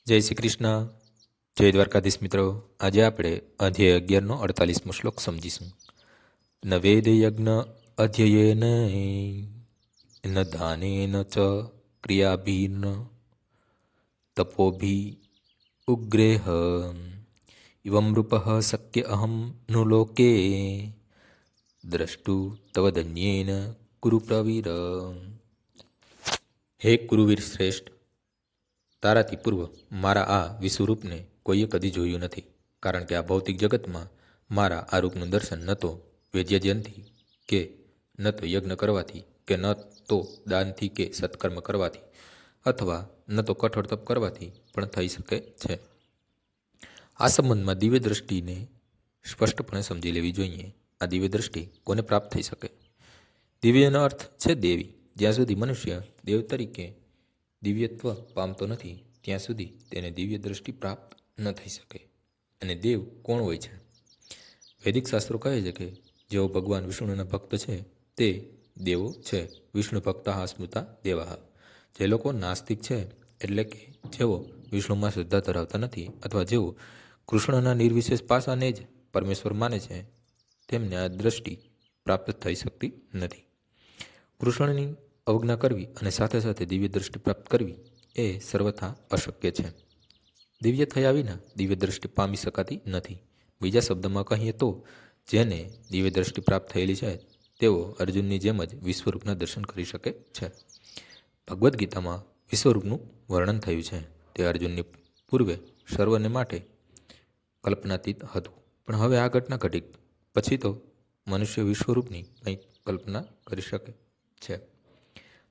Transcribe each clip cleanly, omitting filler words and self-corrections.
જય શ્રી કૃષ્ણ. જય દ્વારકાધીશ મિત્રો. આજે આપણે અધ્યાય 11નો 48મો શ્લોક સમજીશું. ન વેદ યજ્ઞ અધ્યયેન ન દાનેન ચ ક્રિયાભિર્ન તપોભિ ઉગ્રેહ ઇવમ રૂપઃ શક્ય અહમ नु લોકે દ્રષ્ટુ તવદન્યેન કુરુ પ્રવીર. હે કુરુવીર શ્રેષ્ઠ, તારાથી પૂર્વ મારા આ વિશ્વરૂપને કોઈએ કદી જોયું નથી, કારણ કે આ ભૌતિક જગતમાં મારા આ રૂપનું દર્શન ન તો વેદ્યજનથી કે ન તો યજ્ઞ કરવાથી કે ન તો દાનથી કે સત્કર્મ કરવાથી અથવા ન તો કઠોર તપ કરવાથી પણ થઈ શકે છે. આ સંબંધમાં દિવ્ય દ્રષ્ટિને સ્પષ્ટપણે સમજી લેવી જોઈએ. આ દિવ્ય દ્રષ્ટિ કોને પ્રાપ્ત થઈ શકે? દિવ્યનો અર્થ છે દેવી. જ્યાં સુધી મનુષ્ય દેવ તરીકે દિવ્યત્વ પામતો નથી ત્યાં સુધી તેને દિવ્ય દ્રષ્ટિ પ્રાપ્ત ન થઈ શકે. અને દેવ કોણ હોય છે? વૈદિક શાસ્ત્રો કહે છે કે જેઓ ભગવાન વિષ્ણુના ભક્ત છે તે દેવો છે. વિષ્ણુ ભક્તા સ્મૃતા દેવાહ. જે લોકો નાસ્તિક છે, એટલે કે જેઓ વિષ્ણુમાં શ્રદ્ધા ધરાવતા નથી અથવા જેઓ કૃષ્ણના નિર્વિશેષ પાસાને જ પરમેશ્વર માને છે, તેમને આ દ્રષ્ટિ પ્રાપ્ત થઈ શકતી નથી. કૃષ્ણની અવજ્ઞા કરવી અને સાથે સાથે દિવ્ય દ્રષ્ટિ પ્રાપ્ત કરવી એ સર્વથા અશક્ય છે. દિવ્ય થયા વિના દિવ્ય દ્રષ્ટિ પામી શકાતી નથી. બીજા શબ્દમાં કહીએ તો જેને દિવ્ય દ્રષ્ટિ પ્રાપ્ત થયેલી છે તેઓ અર્જુનની જેમ જ વિશ્વરૂપના દર્શન કરી શકે છે. ભગવદ્ ગીતામાં વિશ્વરૂપનું વર્ણન થયું છે. તે અર્જુનની પૂર્વે સર્વને માટે કલ્પનાતીત હતું, પણ હવે આ ઘટના ઘટી પછી તો મનુષ્ય વિશ્વરૂપની કંઈક કલ્પના કરી શકે છે.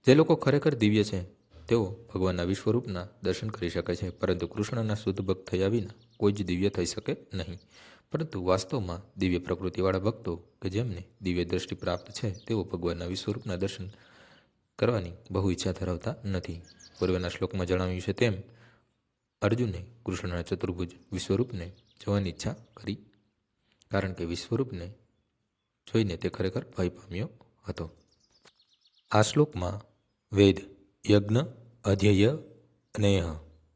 જે લોકો ખરેખર દિવ્ય છે તેઓ ભગવાનના વિશ્વરૂપના દર્શન કરી શકે છે, પરંતુ કૃષ્ણના શુદ્ધ ભક્ત થયા વિના કોઈ જ દિવ્ય થઈ શકે નહીં. પરંતુ વાસ્તવમાં દિવ્ય પ્રકૃતિવાળા ભક્તો કે જેમને દિવ્ય દ્રષ્ટિ પ્રાપ્ત છે તેઓ ભગવાનના વિશ્વરૂપના દર્શન કરવાની બહુ ઈચ્છા ધરાવતા નથી. પૂર્વના શ્લોકમાં જણાવ્યું છે તેમ અર્જુને કૃષ્ણના ચતુર્ભુજ વિશ્વરૂપને જોવાની ઈચ્છા કરી, કારણ કે વિશ્વરૂપને જોઈને તે ખરેખર ભય પામ્યો હતો. આ શ્લોકમાં વેદ, યજ્ઞ, અધ્યય, અનેહ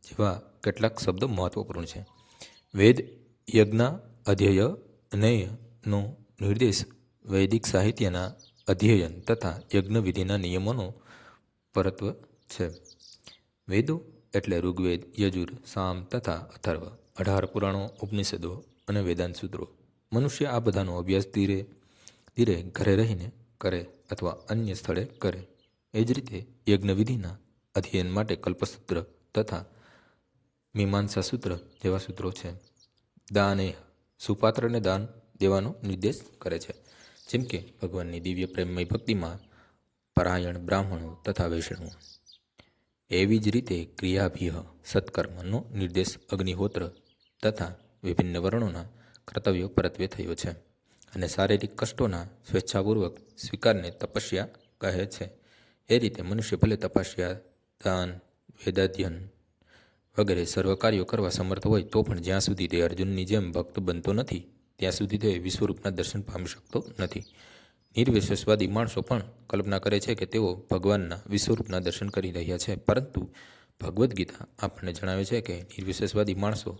જેવા કેટલાક શબ્દો મહત્વપૂર્ણ છે. વેદ, યજ્ઞ, અધ્યય, અનેયનો નિર્દેશ વૈદિક સાહિત્યના અધ્યયન તથા યજ્ઞ વિધિના નિયમોનો પરત્વ છે. વેદો એટલે ઋગ્વેદ, યજુર, સામ તથા અથર્વ, 18 પુરાણો, ઉપનિષદો અને વેદાંત સૂત્રો. મનુષ્ય આ બધાનો અભ્યાસ ધીરે ધીરે ઘરે રહીને કરે અથવા અન્ય સ્થળે કરે. એ જ રીતે યજ્ઞવિધિના અધ્યયન માટે કલ્પસૂત્ર તથા મીમાંસા સૂત્ર જેવા સૂત્રો છે. દાને સુપાત્રને દાન દેવાનો નિર્દેશ કરે છે, જેમ કે ભગવાનની દિવ્ય પ્રેમમય ભક્તિમાં પરાયણ બ્રાહ્મણો તથા વૈષ્ણવો. એવી જ રીતે ક્રિયાભિહ સત્કર્મનો નિર્દેશ અગ્નિહોત્ર તથા વિભિન્ન વર્ણોના કર્તવ્યો પરત્વે થયો છે. અને શારીરિક કષ્ટોના સ્વેચ્છાપૂર્વક સ્વીકારને તપસ્યા કહે છે. એ રીતે મનુષ્ય ભલે તપસ્યા, દાન, વેદાધ્યન વગેરે સર્વ કાર્યો કરવા સમર્થ હોય તો પણ જ્યાં સુધી તે અર્જુનની જેમ ભક્ત બનતો નથી ત્યાં સુધી તે વિશ્વરૂપના દર્શન પામી શકતો નથી. નિર્વિશેષવાદી માણસો પણ કલ્પના કરે છે કે તેઓ ભગવાનના વિશ્વરૂપના દર્શન કરી રહ્યા છે, પરંતુ ભગવદ્ ગીતા આપણને જણાવે છે કે નિર્વિશેષવાદી માણસો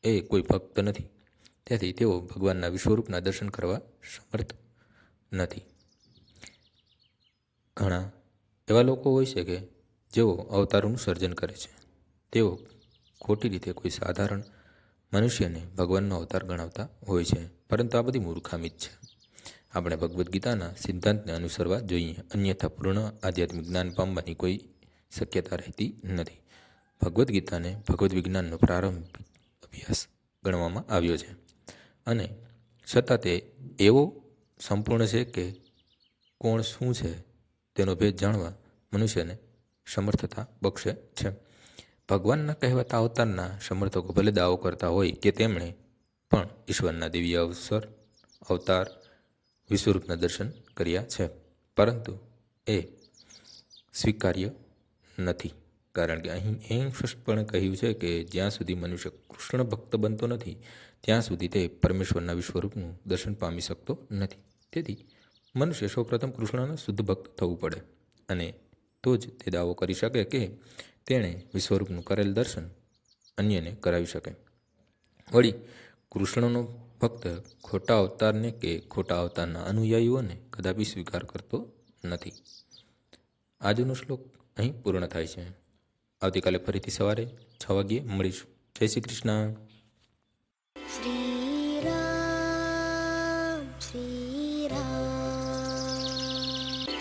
એ કોઈ ભક્ત નથી, તેથી તેઓ ભગવાનના વિશ્વરૂપના દર્શન કરવા સમર્થ નથી. ઘણા એવા લોકો હોય છે કે જેઓ અવતારોનું સર્જન કરે છે. તેઓ ખોટી રીતે કોઈ સાધારણ મનુષ્યને ભગવાનનો અવતાર ગણાવતા હોય છે, પરંતુ આ બધી મૂર્ખામી જ છે. આપણે ભગવદ્ ગીતાના સિદ્ધાંતને અનુસરવા જોઈએ, અન્યથા પૂર્ણ આધ્યાત્મિક જ્ઞાન પામવાની કોઈ શક્યતા રહેતી નથી. ભગવદ્ ગીતાને ભગવદ્ વિજ્ઞાનનો પ્રારંભિક અભ્યાસ ગણવામાં આવ્યો છે, અને છતાં તે એવો સંપૂર્ણ છે કે કોણ શું છે તેનો ભેદ જાણવા મનુષ્યને સમર્થતા બક્ષે છે. ભગવાનના કહેવાતા અવતારના સમર્થકો ભલે દાવો કરતા હોય કે તેમણે પણ ઈશ્વરના દિવ્ય અવતાર વિશ્વરૂપના દર્શન કર્યા છે, પરંતુ એ સ્વીકાર્ય નથી, કારણ કે અહીં એમ સ્પષ્ટપણે કહ્યું છે કે જ્યાં સુધી મનુષ્ય કૃષ્ણ ભક્ત બનતો નથી ત્યાં સુધી તે પરમેશ્વરના વિશ્વરૂપનું દર્શન પામી શકતો નથી. તેથી મનુષ્ય સૌપ્રથમ કૃષ્ણના શુદ્ધ ભક્ત થવું પડે, અને તો જ તે દાવો કરી શકે કે તેણે વિશ્વરૂપનું કરેલ દર્શન અન્યને કરાવી શકે. વળી કૃષ્ણનો ફક્ત ખોટા અવતારને કે ખોટા અવતારના અનુયાયીઓને કદાપી સ્વીકાર કરતો નથી. આજનો શ્લોક અહીં પૂર્ણ થાય છે. આવતીકાલે ફરીથી સવારે 6 વાગ્યે મળીશું. જય શ્રી કૃષ્ણ.